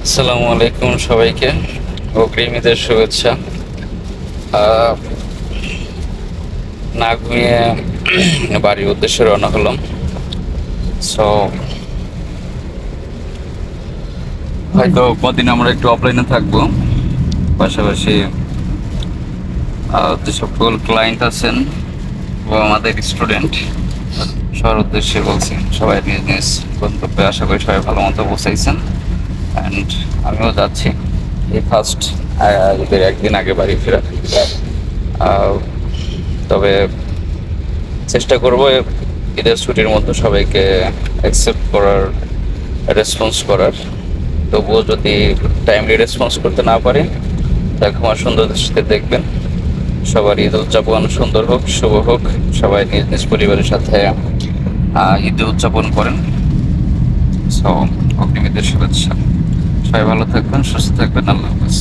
আসসালামু আলাইকুম সবাইকে। অগ্রিম ঈদের শুভেচ্ছা। আহ, না ঘুমিয়ে বাড়ির উদ্দেশ্যে রওনা হলাম। সো হয়তো কদিন আমরা একটু অফলাইনে থাকবো, পাশাপাশি যে সকল ক্লায়েন্ট আছেন ও আমাদের স্টুডেন্ট সবার উদ্দেশ্যে বলছি, সবাই নিজ নিজ গন্তব্যে আশা করি সবাই ভালো মতো পৌঁছাইছেন। অ্যান্ড আমিও যাচ্ছি এই ফার্স্ট ঈদের একদিন আগে বাড়ি ফেরা। আহ, তবে চেষ্টা করব ঈদের ছুটির মধ্যে সবাইকে অ্যাকসেপ্ট করার, রেসপন্স করার। তবুও যদি টাইমলি রেসপন্স করতে না পারি, তা ক্ষমা সুন্দর দৃষ্টিতে দেখবেন। সবার ঈদ উদযাপন সুন্দর হোক, শুভ হোক। সবাই নিজ নিজ পরিবারের সাথে ঈদ উদযাপন করেন। সো অগ্রিম ঈদের শুভেচ্ছা। সবাই ভালো থাকবেন, সুস্থ থাকবেন। আল্লাহ হাফেজ।